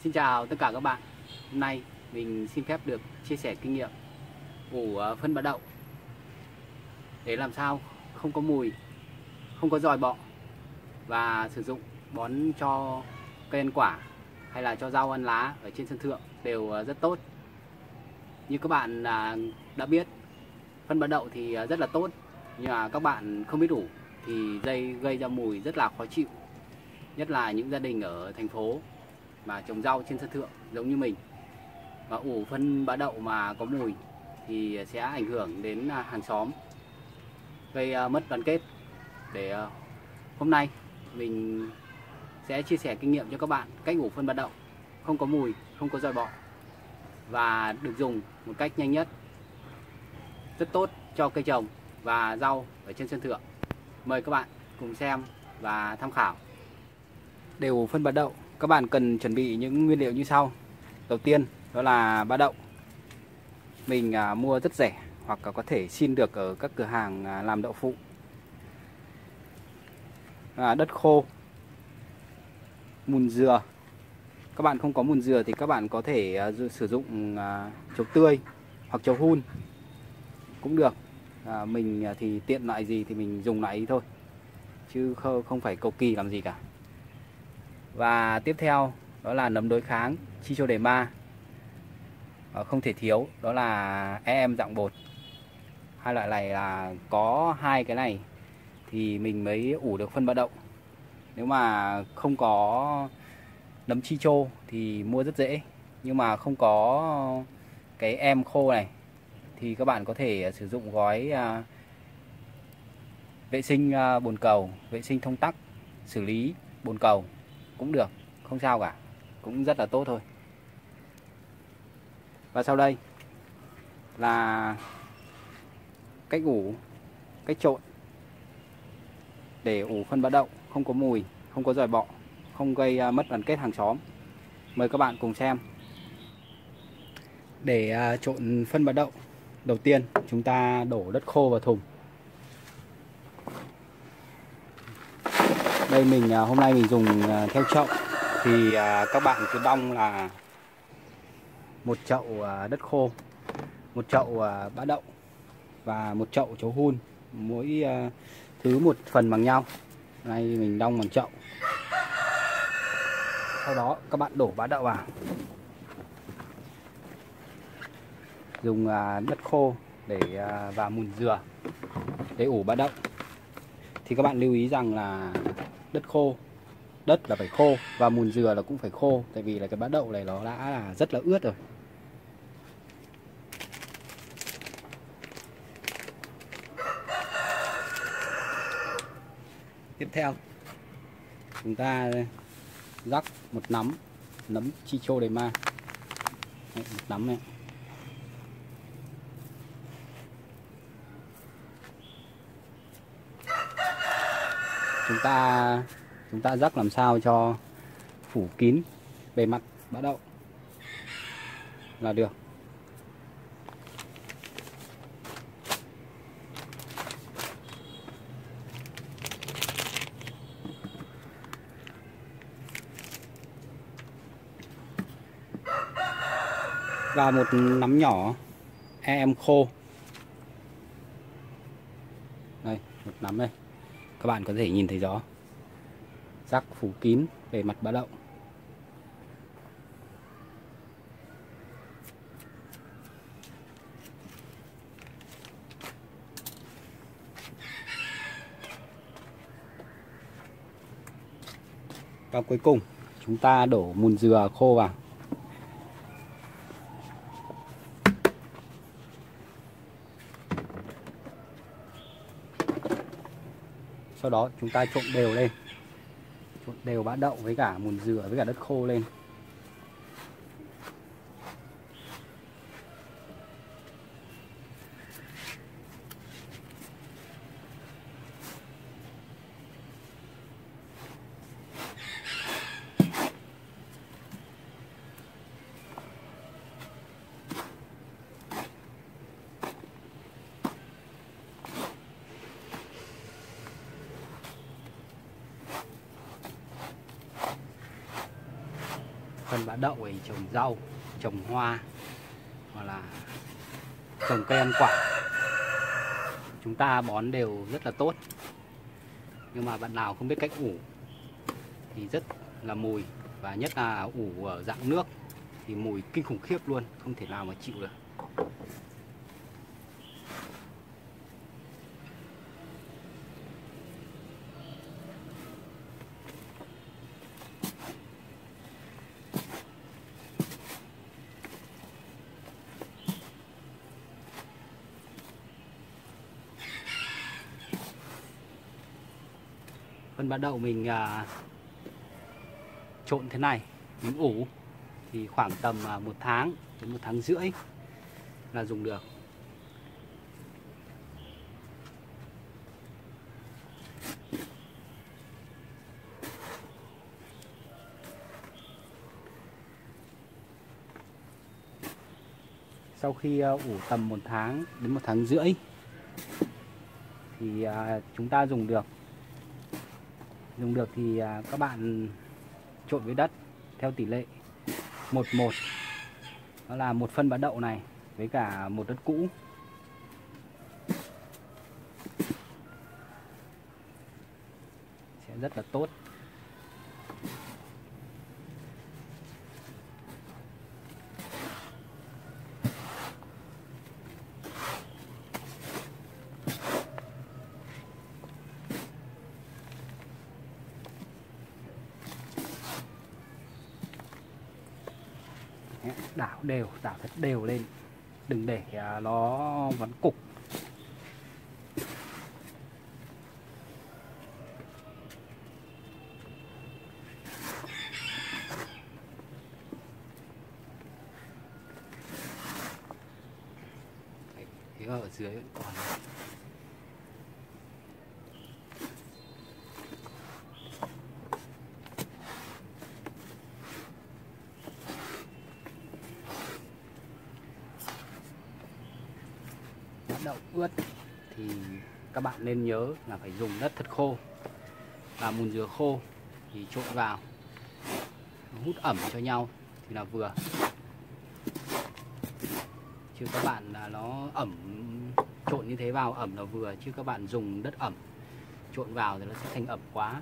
Xin chào tất cả các bạn. Hôm nay mình xin phép được chia sẻ kinh nghiệm ủ phân bã đậu để làm sao không có mùi, không có giòi bọ và sử dụng bón cho cây ăn quả hay là cho rau ăn lá ở trên sân thượng đều rất tốt. Như các bạn đã biết, phân bã đậu thì rất là tốt, nhưng mà các bạn không biết ủ thì gây ra mùi rất là khó chịu, nhất là những gia đình ở thành phố mà trồng rau trên sân thượng giống như mình, và ủ phân bã đậu mà có mùi thì sẽ ảnh hưởng đến hàng xóm, gây mất đoàn kết. Để hôm nay mình sẽ chia sẻ kinh nghiệm cho các bạn cách ủ phân bã đậu không có mùi, không có giòi bọ và được dùng một cách nhanh nhất, rất tốt cho cây trồng và rau ở trên sân thượng. Mời các bạn cùng xem và tham khảo. Để ủ phân bã đậu, các bạn cần chuẩn bị những nguyên liệu như sau. Đầu tiên đó là bã đậu. Mình mua rất rẻ hoặc có thể xin được ở các cửa hàng làm đậu phụ. Đất khô, mùn dừa. Các bạn không có mùn dừa thì các bạn có thể sử dụng chấu tươi hoặc chấu hun cũng được. Mình thì tiện loại gì thì mình dùng loại ấy thôi, chứ không phải cầu kỳ làm gì cả. Và tiếp theo đó là nấm đối kháng Trichoderma. Không thể thiếu đó là EM dạng bột. Hai loại này là có hai cái này thì mình mới ủ được phân bã đậu. Nếu mà không có nấm Tricho thì mua rất dễ, nhưng mà không có cái em khô này thì các bạn có thể sử dụng gói vệ sinh bồn cầu, vệ sinh thông tắc, xử lý bồn cầu cũng được, không sao cả, cũng rất là tốt thôi. Và sau đây là cách ủ, cách trộn để ủ phân bã đậu không có mùi, không có giòi bọ, không gây mất đoàn kết hàng xóm. Mời các bạn cùng xem. Để trộn phân bã đậu, đầu tiên chúng ta đổ đất khô vào thùng. Đây hôm nay mình dùng theo chậu thì các bạn cứ đong là một chậu đất khô, một chậu bã đậu và một chậu chấu hun, mỗi thứ một phần bằng nhau. Đây mình đong bằng chậu. Sau đó các bạn đổ bã đậu vào, dùng đất khô và mùn dừa để ủ bã đậu. Thì các bạn lưu ý rằng là đất là phải khô và mùn dừa là cũng phải khô, tại vì là cái bã đậu này nó đã là rất là ướt rồi. Tiếp theo chúng ta rắc một nấm Trichoderma, một nắm này. Chúng ta rắc làm sao cho phủ kín bề mặt bã đậu là được. Và một nắm nhỏ EM khô. Đây, một nắm đây. Các bạn có thể nhìn thấy rõ. Rắc phủ kín bề mặt bã đậu. Và cuối cùng chúng ta đổ mùn dừa khô vào. Sau đó chúng ta trộn đều lên, trộn đều bã đậu với cả mùn dừa với cả đất khô lên. phân bã đậu để trồng rau, trồng hoa hoặc là trồng cây ăn quả, chúng ta bón đều rất là tốt. Nhưng mà bạn nào không biết cách ủ thì rất là mùi, và nhất là ủ ở dạng nước thì mùi kinh khủng khiếp luôn, không thể nào mà chịu được. Phân bã đậu mình trộn thế này, mình ủ thì khoảng tầm 1 tháng đến 1 tháng rưỡi là dùng được. Sau khi ủ tầm 1 tháng đến 1 tháng rưỡi thì chúng ta dùng được. Dùng được thì các bạn trộn với đất theo tỷ lệ 1:1. Đó là 1 phân bã đậu này với cả 1 đất cũ. Sẽ rất là tốt. Đảo đều, đảo thật đều lên, đừng để nó vắn cục. Thế ở dưới vẫn còn. Đậu ướt thì các bạn nên nhớ là phải dùng đất thật khô và mùn dừa khô thì trộn vào, hút ẩm cho nhau thì là vừa. Chứ các bạn là nó ẩm, trộn như thế vào ẩm là vừa, chứ các bạn dùng đất ẩm trộn vào thì nó sẽ thành ẩm quá.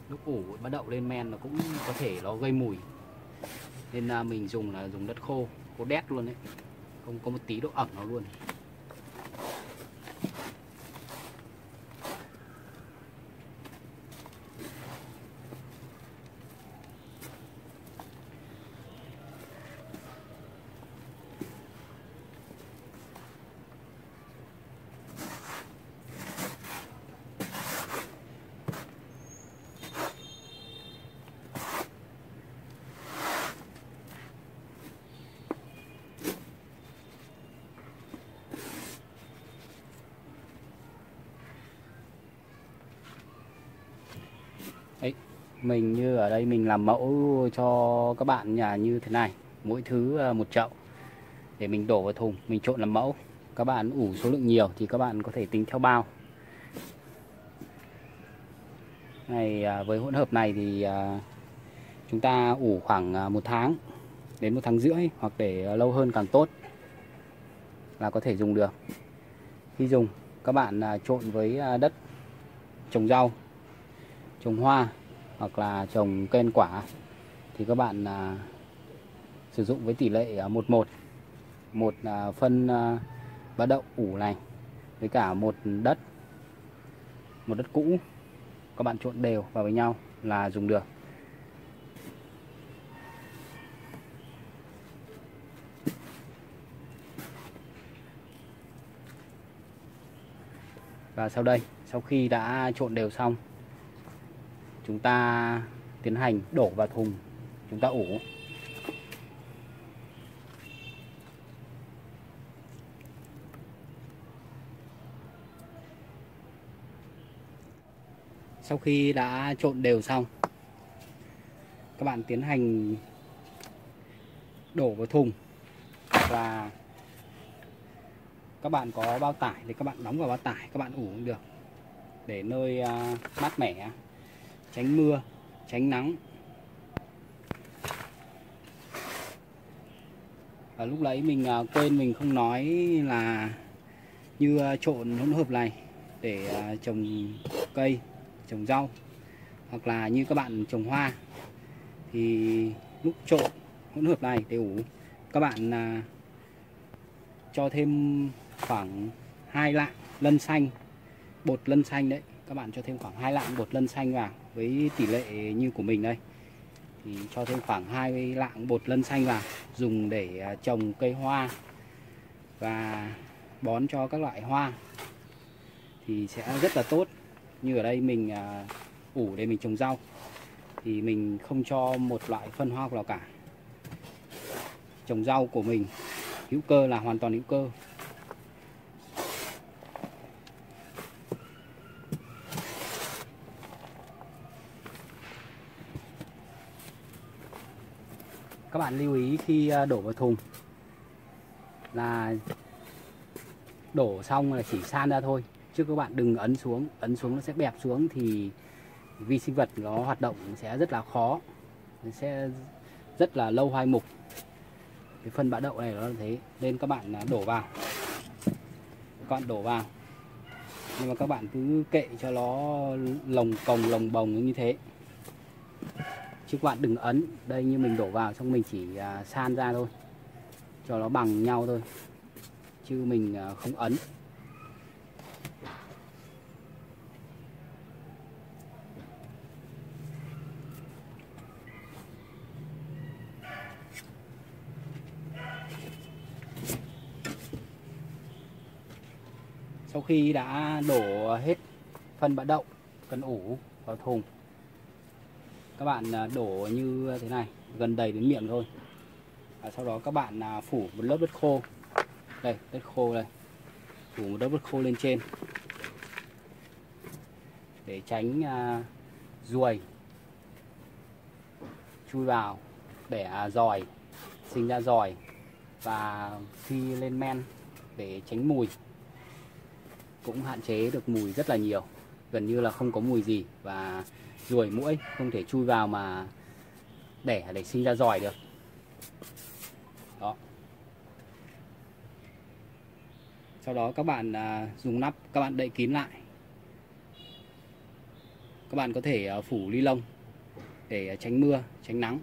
Lúc ủ bắt đậu lên men nó cũng có thể nó gây mùi, nên mình dùng là dùng đất khô, khô đét luôn đấy, không có một tí độ ẩm nào luôn. Đấy, mình như ở đây mình làm mẫu cho các bạn nhà như thế này, mỗi thứ 1 chậu để mình đổ vào thùng, mình trộn làm mẫu. Các bạn ủ số lượng nhiều thì các bạn có thể tính theo bao. Này, với hỗn hợp này thì chúng ta ủ khoảng 1 tháng đến 1 tháng rưỡi, hoặc để lâu hơn càng tốt là có thể dùng được. Khi dùng các bạn trộn với đất trồng rau, trồng hoa hoặc là trồng cây ăn quả thì các bạn sử dụng với tỷ lệ 1:1. 1 phân bã đậu ủ này với cả một đất cũ, các bạn trộn đều vào với nhau là dùng được. Và sau khi đã trộn đều xong, chúng ta tiến hành đổ vào thùng, chúng ta ủ. Sau khi đã trộn đều xong, các bạn tiến hành đổ vào thùng, và các bạn có bao tải thì các bạn đóng vào bao tải, các bạn ủ cũng được, để nơi mát mẻ, tránh mưa, tránh nắng. Và lúc nãy mình quên mình không nói là như trộn hỗn hợp này để trồng cây, trồng rau, hoặc là như các bạn trồng hoa thì lúc trộn hỗn hợp này để ủ, các bạn cho thêm khoảng 2 lạng lân xanh, bột lân xanh đấy, các bạn cho thêm khoảng 2 lạng bột lân xanh vào. Với tỷ lệ như của mình đây thì cho thêm khoảng 2 lạng bột lân xanh vào, dùng để trồng cây hoa và bón cho các loại hoa thì sẽ rất là tốt. Như ở đây mình ủ để mình trồng rau thì mình không cho một loại phân hóa học nào cả. Trồng rau của mình hữu cơ là hoàn toàn hữu cơ. Các bạn lưu ý khi đổ vào thùng là đổ xong là chỉ san ra thôi, chứ các bạn đừng ấn xuống nó sẽ bẹp xuống thì vi sinh vật nó hoạt động sẽ rất là khó, nó sẽ rất là lâu hoai mục. Cái phân bã đậu này nó là thế, nên các bạn đổ vào, nhưng mà các bạn cứ kệ cho nó lồng cồng lồng bồng như thế, chứ các bạn đừng ấn. Đây như mình đổ vào xong mình chỉ san ra thôi cho nó bằng nhau thôi, chứ mình không ấn. Sau khi đã đổ hết phân bã đậu cần ủ vào thùng, các bạn đổ như thế này, gần đầy đến miệng thôi. Và sau đó các bạn phủ một lớp đất khô. Đây, đất khô đây. Phủ một lớp đất khô lên trên để tránh ruồi chui vào để giòi, sinh ra giòi, và khi lên men để tránh mùi, cũng hạn chế được mùi rất là nhiều, gần như là không có mùi gì, và ruồi muỗi không thể chui vào mà để sinh ra giòi được. Đó. Sau đó các bạn dùng nắp các bạn đậy kín lại. Các bạn có thể phủ ni lông để tránh mưa, tránh nắng.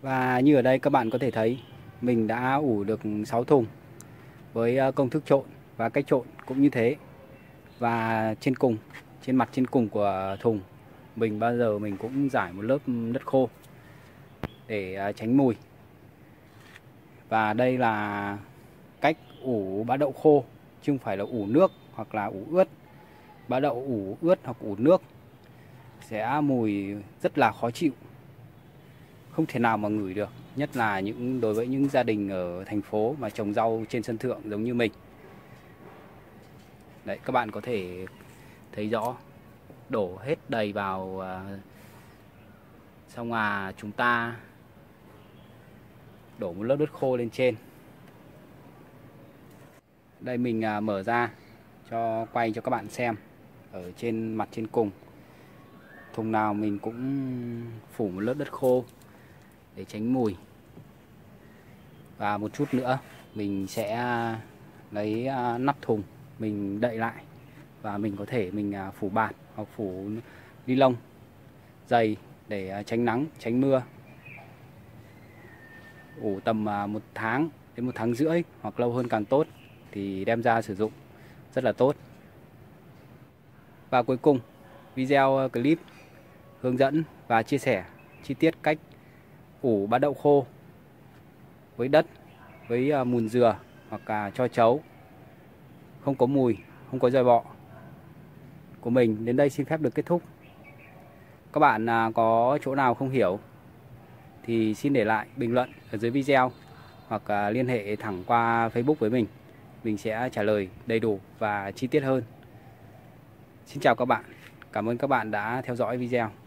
Và như ở đây các bạn có thể thấy mình đã ủ được 6 thùng với công thức trộn và cách trộn cũng như thế. Và trên mặt trên cùng của thùng mình bao giờ mình cũng rải một lớp đất khô để tránh mùi. Và đây là cách ủ bã đậu khô, chứ không phải là ủ nước hoặc là ủ ướt. Bã đậu ủ ướt hoặc ủ nước sẽ mùi rất là khó chịu, không thể nào mà ngửi được, nhất là đối với những gia đình ở thành phố mà trồng rau trên sân thượng giống như mình. Đấy, các bạn có thể thấy rõ, đổ hết đầy vào, xong chúng ta đổ một lớp đất khô lên trên. Đây mình mở ra quay cho các bạn xem. Ở trên mặt trên cùng thùng nào mình cũng phủ một lớp đất khô để tránh mùi. Và một chút nữa mình sẽ lấy nắp thùng mình đậy lại, và mình có thể phủ bạt hoặc phủ ni lông dày để tránh nắng, tránh mưa. Ủ tầm 1 tháng đến 1 tháng rưỡi hoặc lâu hơn càng tốt thì đem ra sử dụng rất là tốt. Và cuối cùng, video clip hướng dẫn và chia sẻ chi tiết cách ủ bã đậu khô với đất, với mùn dừa hoặc cho trấu, không có mùi, không có giòi bọ của mình đến đây xin phép được kết thúc. Các bạn có chỗ nào không hiểu thì xin để lại bình luận ở dưới video, hoặc liên hệ thẳng qua Facebook với mình sẽ trả lời đầy đủ và chi tiết hơn. Xin chào các bạn, cảm ơn các bạn đã theo dõi video.